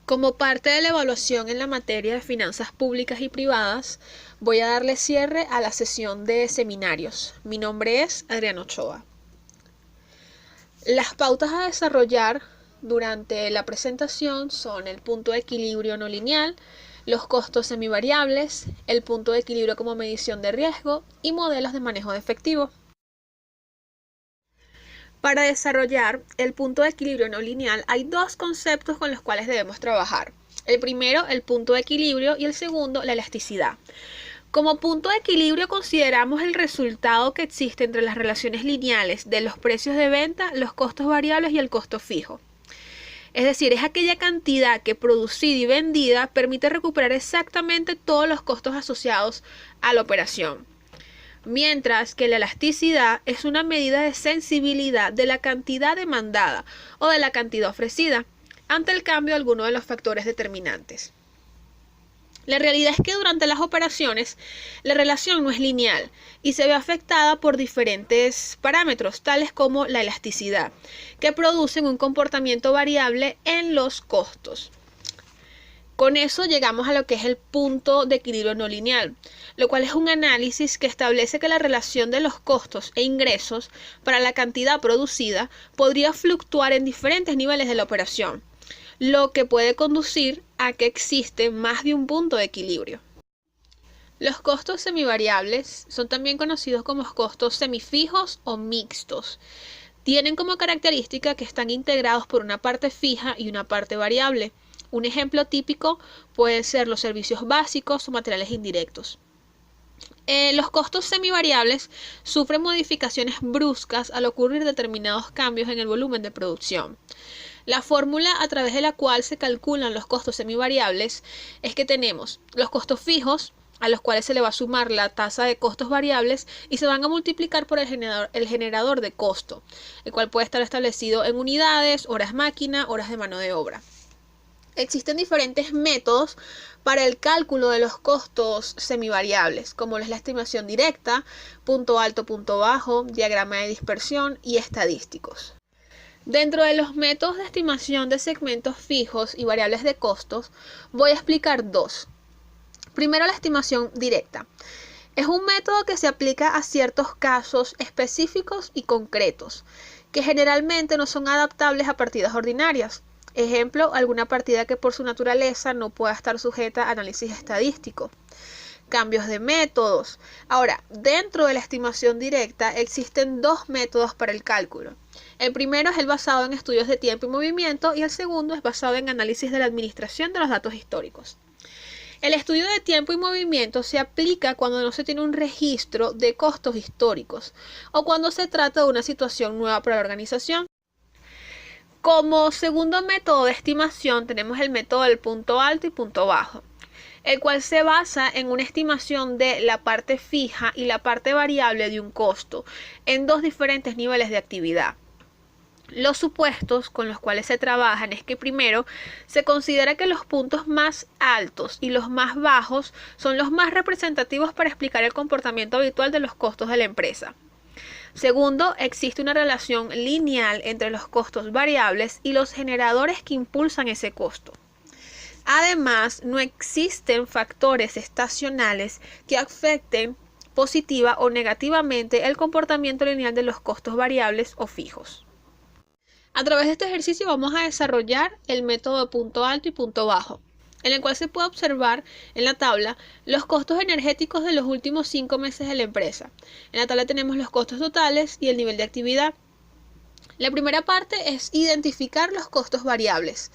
Como parte de la evaluación en la materia de finanzas públicas y privadas, voy a darle cierre a la sesión de seminarios. Mi nombre es Adriana Ochoa. Las pautas a desarrollar durante la presentación son el punto de equilibrio no lineal, los costos semivariables, el punto de equilibrio como medición de riesgo y modelos de manejo de efectivo. Para desarrollar el punto de equilibrio no lineal hay dos conceptos con los cuales debemos trabajar. El primero, el punto de equilibrio, y el segundo, la elasticidad. Como punto de equilibrio consideramos el resultado que existe entre las relaciones lineales de los precios de venta, los costos variables y el costo fijo. Es decir, es aquella cantidad que producida y vendida permite recuperar exactamente todos los costos asociados a la operación. Mientras que la elasticidad es una medida de sensibilidad de la cantidad demandada o de la cantidad ofrecida ante el cambio de alguno de los factores determinantes. La realidad es que durante las operaciones la relación no es lineal y se ve afectada por diferentes parámetros, tales como la elasticidad, que producen un comportamiento variable en los costos. Con eso llegamos a lo que es el punto de equilibrio no lineal, lo cual es un análisis que establece que la relación de los costos e ingresos para la cantidad producida podría fluctuar en diferentes niveles de la operación, lo que puede conducir a que existe más de un punto de equilibrio. Los costos semivariables son también conocidos como costos semifijos o mixtos. Tienen como característica que están integrados por una parte fija y una parte variable. Un ejemplo típico puede ser los servicios básicos o materiales indirectos. Los costos semivariables sufren modificaciones bruscas al ocurrir determinados cambios en el volumen de producción. La fórmula a través de la cual se calculan los costos semivariables es que tenemos los costos fijos, a los cuales se le va a sumar la tasa de costos variables y se van a multiplicar por el generador de costo, el cual puede estar establecido en unidades, horas máquina, horas de mano de obra. Existen diferentes métodos para el cálculo de los costos semivariables, como es la estimación directa, punto alto, punto bajo, diagrama de dispersión y estadísticos. Dentro de los métodos de estimación de segmentos fijos y variables de costos, voy a explicar dos. Primero, la estimación directa. Es un método que se aplica a ciertos casos específicos y concretos, que generalmente no son adaptables a partidas ordinarias. Ejemplo, alguna partida que por su naturaleza no pueda estar sujeta a análisis estadístico. Cambios de métodos. Ahora, dentro de la estimación directa existen dos métodos para el cálculo. El primero es el basado en estudios de tiempo y movimiento y el segundo es basado en análisis de la administración de los datos históricos. El estudio de tiempo y movimiento se aplica cuando no se tiene un registro de costos históricos o cuando se trata de una situación nueva para la organización. Como segundo método de estimación tenemos el método del punto alto y punto bajo, el cual se basa en una estimación de la parte fija y la parte variable de un costo en dos diferentes niveles de actividad. Los supuestos con los cuales se trabajan es que primero se considera que los puntos más altos y los más bajos son los más representativos para explicar el comportamiento habitual de los costos de la empresa. Segundo, existe una relación lineal entre los costos variables y los generadores que impulsan ese costo. Además, no existen factores estacionales que afecten positiva o negativamente el comportamiento lineal de los costos variables o fijos. A través de este ejercicio vamos a desarrollar el método de punto alto y punto bajo, en el cual se puede observar en la tabla los costos energéticos de los últimos 5 meses de la empresa. En la tabla tenemos los costos totales y el nivel de actividad. La primera parte es identificar los costos variables.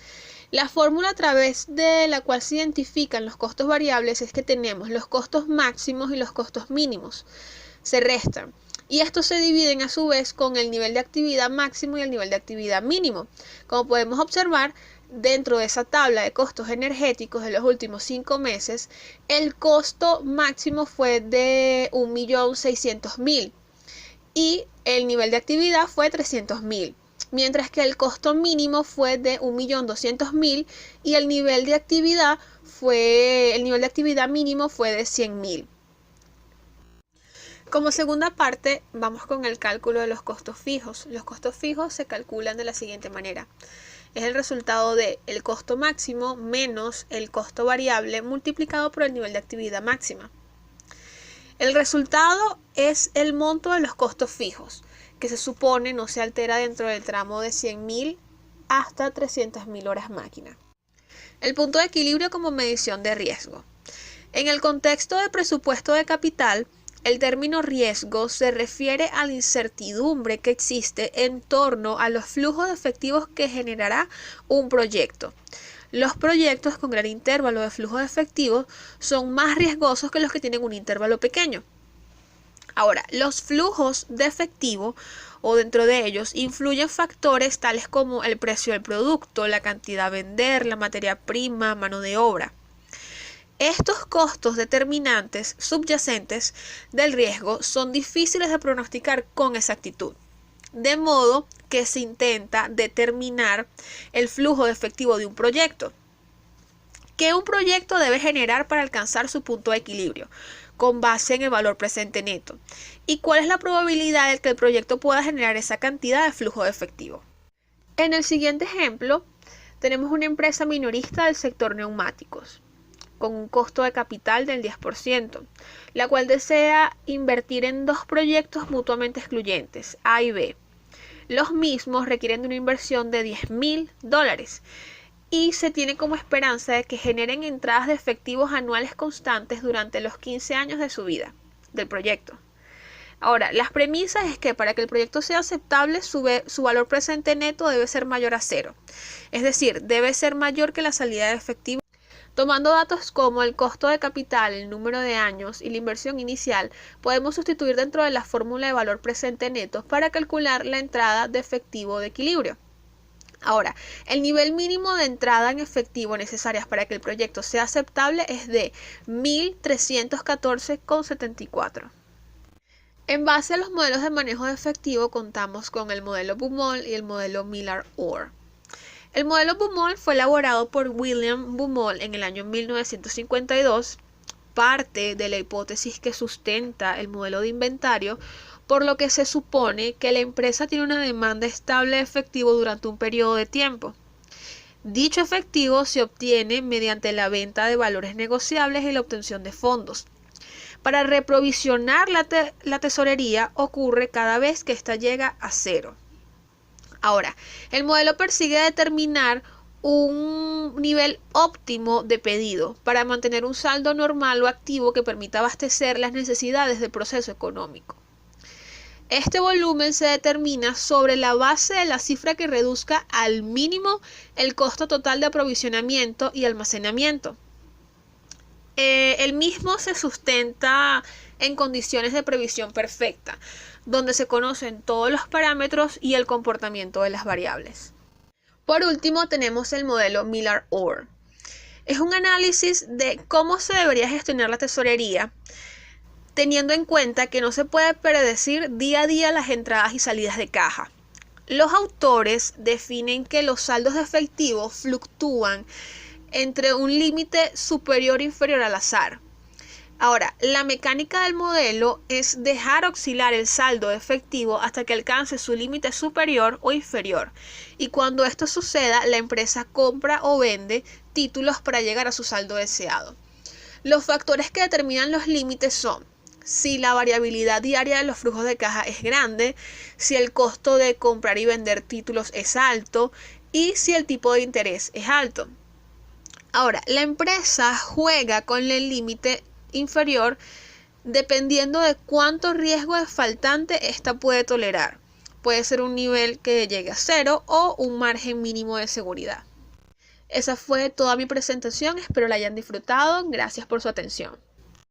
La fórmula a través de la cual se identifican los costos variables es que tenemos los costos máximos y los costos mínimos. Se restan. Y estos se dividen a su vez con el nivel de actividad máximo y el nivel de actividad mínimo. Como podemos observar, dentro de esa tabla de costos energéticos de los últimos 5 meses, el costo máximo fue de 1.600.000 y el nivel de actividad fue 300.000. Mientras que el costo mínimo fue de 1.200.000 y el nivel de actividad mínimo fue de 100.000. Como segunda parte, vamos con el cálculo de los costos fijos. Los costos fijos se calculan de la siguiente manera. es el resultado de el costo máximo menos el costo variable multiplicado por el nivel de actividad máxima. El resultado es el monto de los costos fijos, que se supone no se altera dentro del tramo de 100.000 hasta 300.000 horas máquina. El punto de equilibrio como medición de riesgo. En el contexto de presupuesto de capital, el término riesgo se refiere a la incertidumbre que existe en torno a los flujos de efectivos que generará un proyecto. Los proyectos con gran intervalo de flujo de efectivos son más riesgosos que los que tienen un intervalo pequeño. Ahora, los flujos de efectivo o dentro de ellos influyen factores tales como el precio del producto, la cantidad a vender, la materia prima, mano de obra. Estos costos determinantes subyacentes del riesgo son difíciles de pronosticar con exactitud, de modo que se intenta determinar el flujo de efectivo de un proyecto. ¿Qué un proyecto debe generar para alcanzar su punto de equilibrio? Con base en el valor presente neto. ¿Y cuál es la probabilidad de que el proyecto pueda generar esa cantidad de flujo de efectivo? En el siguiente ejemplo, tenemos una empresa minorista del sector neumáticos, con un costo de capital del 10%, la cual desea invertir en dos proyectos mutuamente excluyentes, A y B. Los mismos requieren de una inversión de $10.000 y se tiene como esperanza de que generen entradas de efectivos anuales constantes durante los 15 años de su vida del proyecto. Ahora, las premisas es que para que el proyecto sea aceptable, su valor presente neto debe ser mayor a 0, es decir, debe ser mayor que la salida de efectivo. Tomando datos como el costo de capital, el número de años y la inversión inicial, podemos sustituir dentro de la fórmula de valor presente neto para calcular la entrada de efectivo de equilibrio. Ahora, el nivel mínimo de entrada en efectivo necesarias para que el proyecto sea aceptable es de 1.314,74. En base a los modelos de manejo de efectivo contamos con el modelo Baumol y el modelo Miller-Orr. El modelo Baumol fue elaborado por William Baumol en el año 1952, parte de la hipótesis que sustenta el modelo de inventario, por lo que se supone que la empresa tiene una demanda estable de efectivo durante un periodo de tiempo. Dicho efectivo se obtiene mediante la venta de valores negociables y la obtención de fondos. Para reprovisionar la tesorería ocurre cada vez que ésta llega a 0. Ahora, el modelo persigue determinar un nivel óptimo de pedido para mantener un saldo normal o activo que permita abastecer las necesidades del proceso económico. Este volumen se determina sobre la base de la cifra que reduzca al mínimo el costo total de aprovisionamiento y almacenamiento. El mismo se sustenta en condiciones de previsión perfecta, donde se conocen todos los parámetros y el comportamiento de las variables. Por último, tenemos el modelo Miller-Orr. Es un análisis de cómo se debería gestionar la tesorería, teniendo en cuenta que no se puede predecir día a día las entradas y salidas de caja. Los autores definen que los saldos de efectivo fluctúan entre un límite superior e inferior al azar. Ahora, la mecánica del modelo es dejar oscilar el saldo de efectivo hasta que alcance su límite superior o inferior, y cuando esto suceda, la empresa compra o vende títulos para llegar a su saldo deseado. Los factores que determinan los límites son si la variabilidad diaria de los flujos de caja es grande, si el costo de comprar y vender títulos es alto y si el tipo de interés es alto. Ahora, la empresa juega con el límite inferior dependiendo de cuánto riesgo de faltante ésta puede tolerar. Puede ser un nivel que llegue a 0 o un margen mínimo de seguridad. Esa fue toda mi presentación, espero la hayan disfrutado. Gracias por su atención.